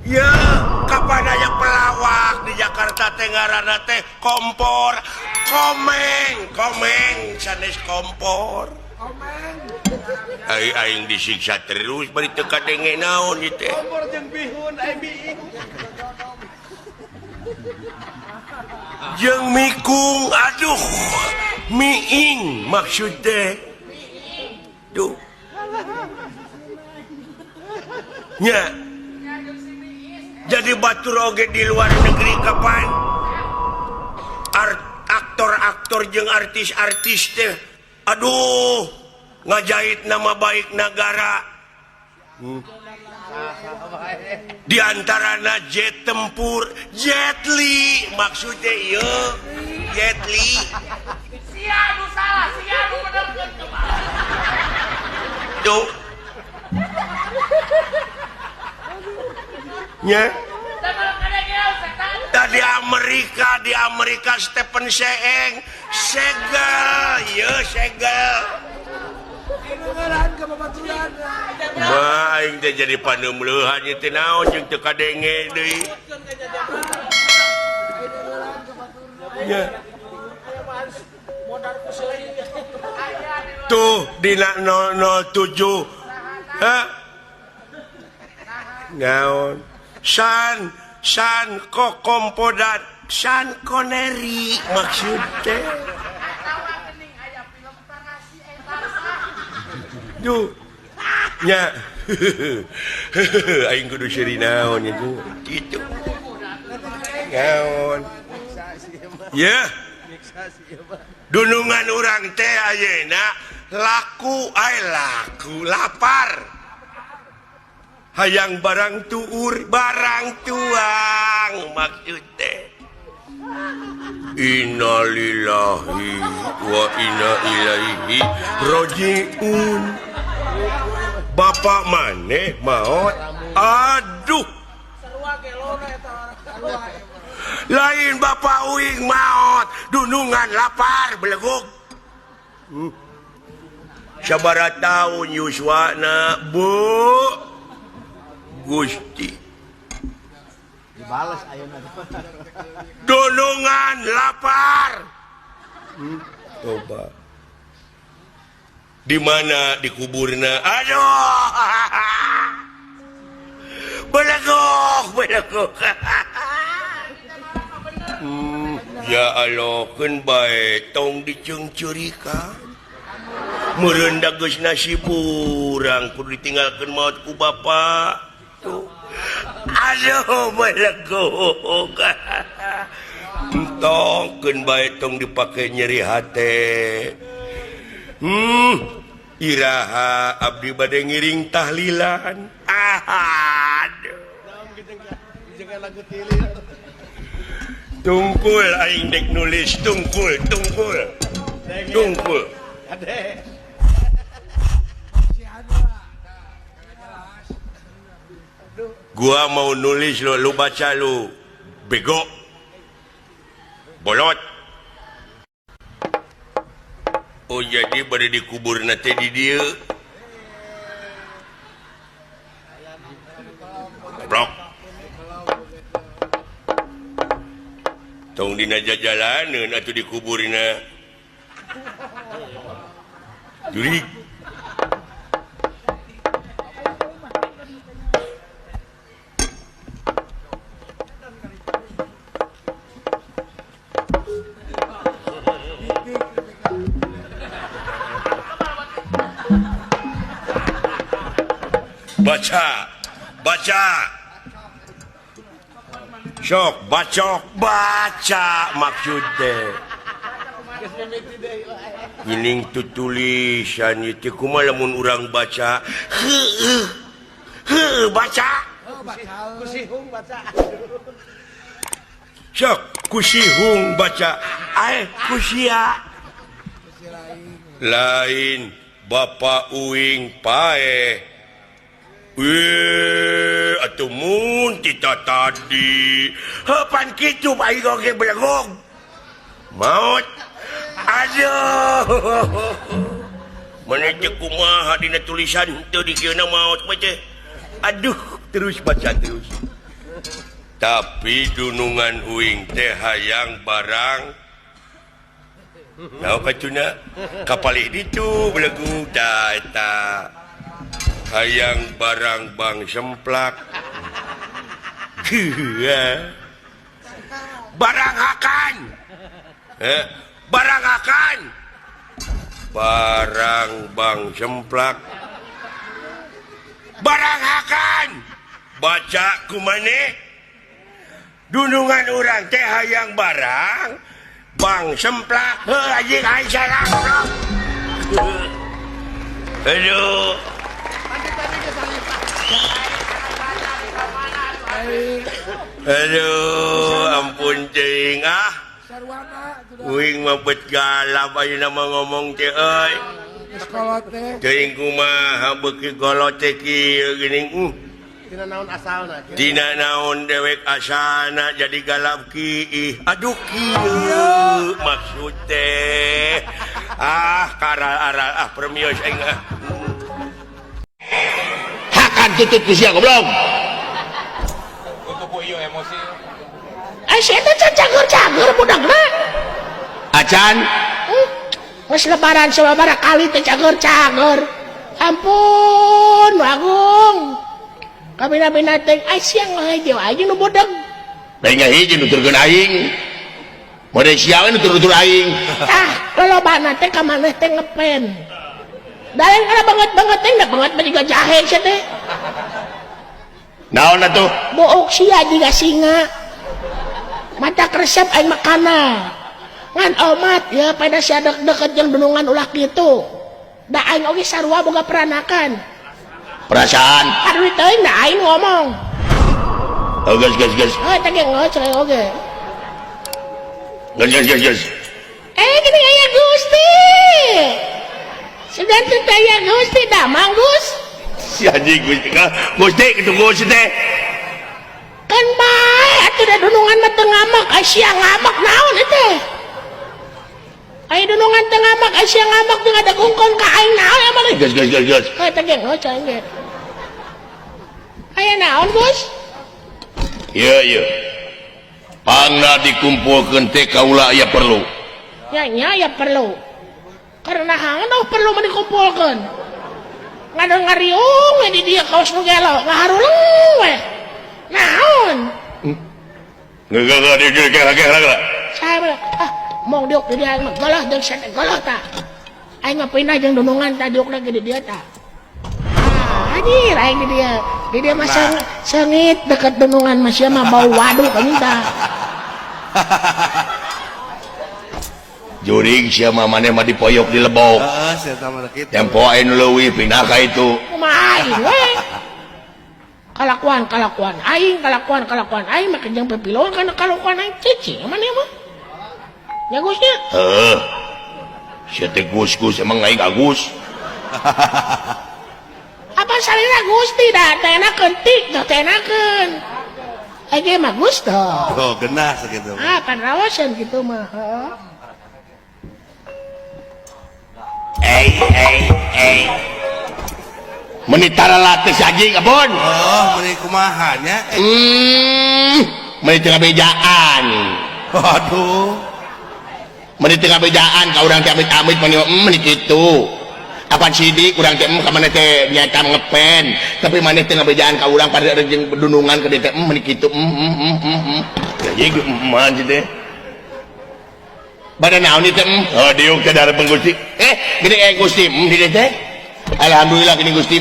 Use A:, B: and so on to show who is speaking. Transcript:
A: ya kapan aya pelawak di Jakarta Tenggara teh kompor komeng sanes kompor aing disiksa terus bari teu kadenge naon ieu teh
B: kompor jeung bihun
A: jeung mikung aduh miing maksud teh duh nya jadi batur oge di luar negeri kapan aktor-aktor jeung artis-artis teh aduh ngajait nama baik negara di antarana jet tempur Jet Li maksudnya ieu Jet Li
C: sia nu salah sia nu benerkeun
A: tuh nya di Amerika Stephen Seeng segel ya segel aing teh jadi paneumleuhan ieu teh naon jeung teu kadenge deui nya tuh dina 007 ha naon San Kompodat San Connery maksudnya duh nya aing kudu seri naon itu gitu naon ya dunungan urang teh ayeuna laku lapar hayang barang tuur barang tuang maksud teh innalillahi wa inna ilaihi rajiun bapak maneh maot aduh lain bapak uing maot dunungan lapar beleguk sabaraha taun yuswana bu Gusti
B: dibalas ayeuna
A: dunungan lapar coba di mana dikuburna aduh beleguk ya Allah keun bae tong diceungceurikan meureun da geus nasib urang kudu ditinggalkeun maot ku bapa tuh aduh beleguk entong keun bae tong dipake nyeri hate iraha abdi bade ngiring tahlilan aduh tungkul aing dek nulis tungkul gua mau nulis lu baca lu bego bolot oh jadi pada dikubur nate di dia blok tong dina jajalaneun atuh dikuburna jurig baca sok baca maksudnya gining tulisan itu kumaha lamun urang baca baca
B: kusihung baca
A: sok kusihung baca kusia lain bapak uing pae atuh mun kita tadi pan kitu bae oge belegog maut aduh mana cek kumaha dina tulisan teu dikieuna maut baca aduh terus baca terus tapi dunungan uing teh hayang barang naon kacuna kapalik ditu belegu da eta hayang barang bang semplak barang akan barang akan barang bang semplak barang akan baca kumane dunungan orang teh hayang barang bang semplak anjing aing salah aduh aduh ampun cing uing mabet galap ayeuna mah ngomong teh euy cing kumaha beuki golot teh kieu geuning
B: Tina naon asalna?
A: tina naon dewek asalna jadi galap kieu aduh kieu maksud teh karal-aral permios aing
D: hakan tutut ku sia goblok
C: Untuk iyo emosi.
D: sia teh cager-cager budakna acan geus lebaran sababaraha kali teh cager-cager ampun Agung kabina-bina teh sia ngahiji aing nu bodeg
E: Lain ngahiji nuturkeun aing. Mode sia we nutur-nutur aing.
D: lolobana teh ka maneh teh ngepen. Daeng kana banget-banget teh banget mah jiga jahe sia teh.
E: Naon atuh?
D: Book sia jiga singa. Mata resep aing makana. Ngan omat ya pada sia deket jeung dunungan ulah kitu. Da aing oge sarua boga peranakan.
E: Perasaan.
D: Aduh teuing da aing ngomong.
E: Oh, gas.
D: Teh ge ngoceh oge.
E: Gas.
D: Gini aya Gusti. Sedang teh aya Gusti da manggus.
E: Si anjing Gusti kitu Gusti teh.
D: Kan bae atuh da dunungan mah teu ngamak, sia ngamak naon teh? Ai dunungan teu ngamak, sia ngamak teu ada kungkon ka aing naon emang.
E: Gas.
D: Teh ge ngoceh ge. Aya naon, Gus?
E: Iya. Pangna dikumpulkeun teh kaula aya perlu.
D: Ya perlu. Karena hangeuh perlu mah dikumpulkeun. Ngariung we di dieu kaos nu gelo, ngaharuleng we. Naon?
E: Enggak.
D: Saya mau diuk di dia mah golah jeung sate golah ta. Aing mah pindah jeung dunungan ta diuk lagi di dia ta. Anjir aing di dia. Di dia mah sengit dekat dunungan mah sia mah bau waduk anjing ta.
E: Juring sia mah maneh mah dipoyok di lebok.
B: Heeh, sia tah mah kitu.
E: Tempo aing leuwih pindah ka itu.
D: Kumaha aing we? Kalakuan. Aing kalakuan. Aing mah kenjang pepilon kana kalakuan aing cicing maneh mah. Ya Gusnya.
E: Sia teh Gus emang aing Agus.
D: Apa salina Gusti dah tenakeun tik dah tenakeun. Ege mah Gus dah.
B: Oh, genah sakitu.
D: Panrawasan gitu mah.
E: Menit taralates anjing abon.
B: Oh, meuni kumaha nya?
E: Menit tengah bejaan.
B: Waduh.
E: Menit tengah bejaan ka urang teh amit-amit menit itu. Apaan sidik urang teh ka maneh teh nyata ngepen, tapi maneh teh ngabejaan ka urang pada jeung dunungan ke dieu teh menit kitu. Ya ieu mah teh. Bade naon ieu teh? Oh, diuk teh darepeung Gusti. Gini Gusti, di dieu teh. Alhamdulillah gini Gusti.